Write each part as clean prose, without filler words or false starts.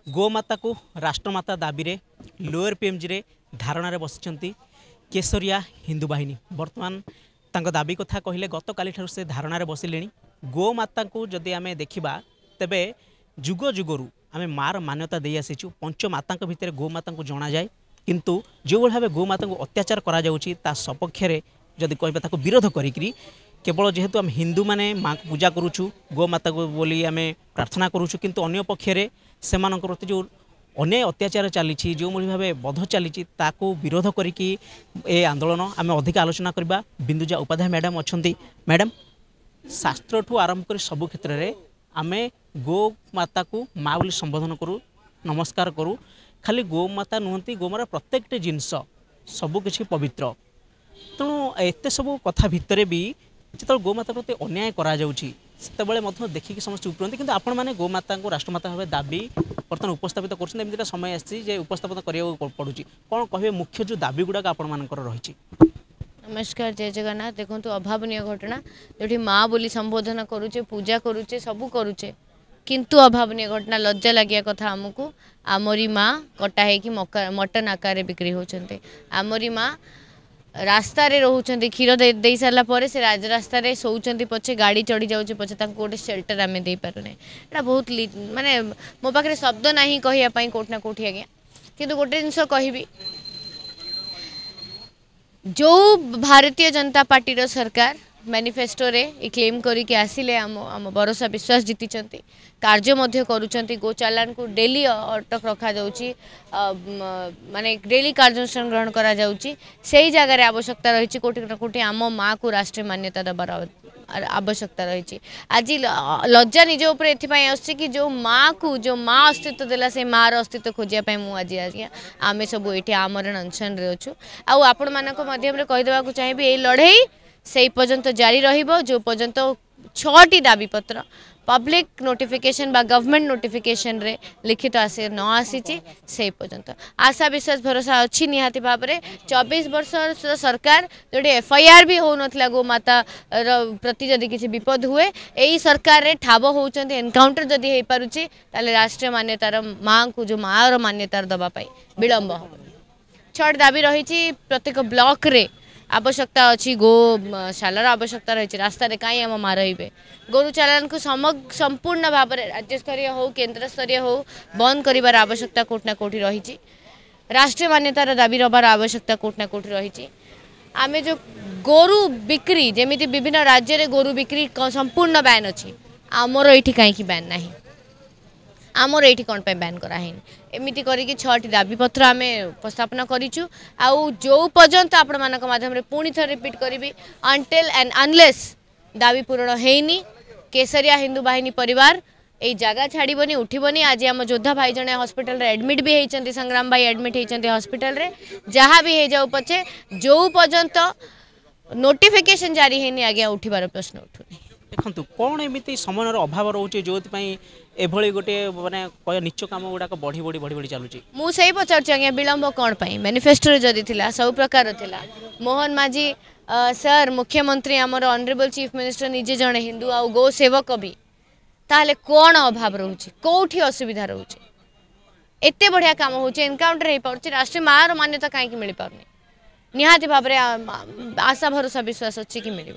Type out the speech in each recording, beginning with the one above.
गोमाता को राष्ट्रमाता दाबी रे लोअर पीएमजी रे धारणा बसी केसरिया हिंदू बाहिनी बर्तमान तांको दाबी कथा कहले गत काली ठार से धारणा बसिले गोमाता को जदि आम देखा तेबे जुग जुगरु आम मार मान्यता दे आसीचु पंचमाता भितर गोमाता को जना जाए किंतु जो भाव गोमाता को अत्याचार करा जाउची ता सपक्ष जदि कहबा विरोध करी केवल जेहेतु आम हिंदू माने माँ को पूजा करुचु गोमाता को बोली आम प्रार्थना करुचु किंतु अन्य पक्षरे सेमानकर प्रति जो अन्याय अत्याचार चली जो भाव बध चली विरोध करिकी ए आंदोलन आम अधिक आलोचना करबा। बिंदुजा उपाध्याय मैडम अच्छा मैडम शास्त्र ठू आरंभ कर सबु क्षेत्र में आम गोमाता को माँ बोली संबोधन करूँ नमस्कार करूँ खाली गोमाता नुहति गोमार प्रत्येक जिनस सबकि पवित्र तेणु एत सब कथा भितर भी जो गोमाता प्रति अन्याय करा जाउची सेतबेले देखिकी समस्त उपरती कि आपण मैंने गोमाता को राष्ट्रमाता भाव दाबी बर्तमान उपस्थापित कर समय आसी उपस्थापन करा पड़ू कौन कहे मुख्य जो दाबी गुड़ाक आपण रही। नमस्कार जय जगन्नाथ। देखो अभावनीय घटना जो माँ बोली संबोधन करुचे पूजा करुचे सबू करुचे किंतु अभावनीय घटना लज्जा लगिया कथा आमको आमरी माँ कटा है मटन आकार बिक्री होती आमरी माँ रास्ता रे रोचंती क्षीर दे सारा पर से राजरास्ता रे सोचंती पछे गाड़ी चढ़ी जाउची पछे तांको गोटे शेल्टर आमे दे पारुने एटा बहुत माने मो पाखरे शब्द नाही कहिया पई कोठ ना कोठी आज्ञा किंतु गोटे जिनस कहबी जो भारतीय जनता पार्टी रो सरकार मैनिफेस्टो रे क्लेम करिके आसिले आम भरोसा विश्वास जीति कार्य मध्य करुचंती गो चालान को डेली अटक रखा जाउची माने डेली कार्यानुष्ठान ग्रहण करा जाउची सेही जगह रे आवश्यकता रही कोटी ना कोटी आम माँ को राष्ट्रीय मान्यता दबार आवश्यकता रही। आज लज्जा निज उपर एथिपाई आछि कि जो माँ को जो माँ अस्तित्व देला से माँ रो अस्तित्व खोजिया मु आज आमे सब ये आमरण अनशन रे अछु आपण मानक माध्यम रे कहि देबा को चाहिबी ए लड़ाई से पर्यंत जारी रहिबो जो पर्यंत 6टी दाबी पत्र पब्लिक नोटिफिकेशन बा गवर्नमेंट नोटिफिकेशन रे लिखित आसे न आसीची से पर्यंत आशा विश्वास भरोसा अच्छी निहाती भाव में 24 वर्ष सरकार जोटे एफआईआर भी हो नथिला गो माता प्रति जदि किसी विपद हुए यही सरकार रे ठाब होउचंती एनकाउंटर जदि हे पारुची ताले राष्ट्रीय मान्यतार माँ को जो माँ रो मान्यतार दबा पाई विलंब हो 6 दाबी रही प्रत्येक ब्लॉक रे आवश्यकता अच्छी गोशालार आवश्यकता रही रास्ता रे कहीं आम माँ रे गोरु चालान को संपूर्ण भाव में राज्य स्तरीय हो केन्द्र स्तरीय हो बंद करार आवश्यकता कोट ना कोठी रही राष्ट्रीय मान्यतार दाबी रबार आवश्यकता कोट ना कोठी रही आम जो गोरु बिक्री जमी विभिन्न राज्य में गोरु बिक्री संपूर्ण बैन अच्छी आमर ये कहीं बैन ना आमर ये कौन बैन कराही एमती करके 6टी दाबी पत्र आम उपस्थापन करूँ आउ जो पर्यंत आपण मानक माध्यम पुणी थे रिपीट करी अनटिल एंड अनलेस दाबी पूरण होनी केसरिया हिंदू बाहिनी परिवार ये जगह छाड़बनी उठबनी। आज आम योद्धा भाई जने हॉस्पिटल रे एडमिट भी होती संग्राम भाई एडमिट होती हॉस्पिटल रे जहाँ भी हो जाऊ पछे जो पर्यंत नोटिफिकेशन जारी होनी आज्ञा उठिबार प्रश्न उठुनी। देखु कौन एमती समय अभाव रोचे जो एभली गोटे माने निच काम गुड़ाक बढ़ी बढ़ी बढ़ी बढ़ी चलुची मुझे पचार आज्ञा विलंब कौन पाई मैनिफेस्टो जदि थिला सब प्रकार थिला मोहन माझी सर मुख्यमंत्री आमर ऑनरेबल चीफ मिनिस्टर निजे जड़े हिंदू आ गो सेवक भी ताले कौन अभाव रोचे कौटी असुविधा रोचे एते बढ़िया काम होचे एनकाउंटर हो पारे राष्ट्रीय माँ रो मान्यता कहीं मिल पारनी निहाती भाव में आशा भरोसा विश्वास अच्छी कि मिल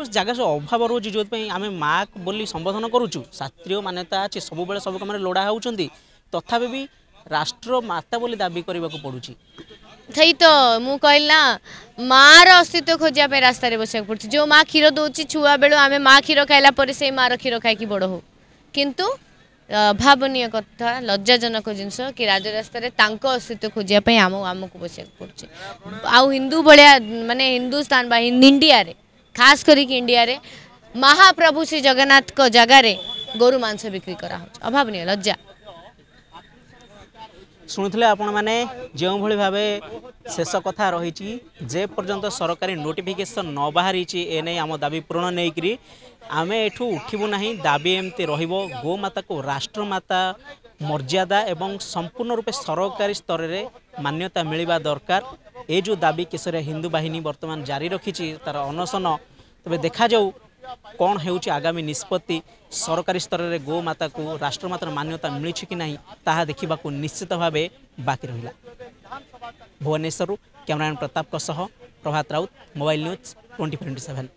जगह से अभाव रोचे जो आम माँ बोली संबोधन करुचु शास्त्रीय मान्यता अच्छे सब बेले सब कम लोड़ा होती तथापि भी राष्ट्र माता बोली दाबी करने को पड़ुची सही तो मु कहल ना माँ रो अस्तित्व खोजा रास्ता बसा पड़े जो माँ क्षीर दौर छुआ बेलू आम माँ क्षीर खाइला से माँ क्षीर खाई बड़ हो किंतु अभावनीय कथा लज्जाजनक जिनस कि राजरास्ता अस्तित्व खोजापी आमको बसा पड़े आउ हिंदू भाया माने हिंदुस्तान बा इंडिया रे खास करिक इंडिया रे महाप्रभु श्री जगन्नाथ को जगह रे गोरु मांस बिक्री करा अभावनीय लज्जा शुणुले आपण मैंने जो भाव शेष कथा रही जे पर्यंत सरकारी नोटिफिकेशन न बाहरी एने आम दाबी पूरण नहीं आम एठू उठबू ना दाबी एमती गोमाता को राष्ट्रमाता मर्यादा एवं संपूर्ण रूपे सरकारी स्तर में मान्यता मिलवा दरकार। ये जो दाबी केसरिया हिंदू बाहिनी वर्तमान जारी रखी तार अनशन तबे देखा जाऊ कौन होउछि आगामी निष्पत्ति सरकारी स्तर में गोमाता को राष्ट्रमातार मान्यता मिली कि नहीं ताहा देखा निश्चित भाव बाकी रहा। भुवनेश्वर कैमरामैन प्रताप प्रभात राउत मोबाइल न्यूज 24/7।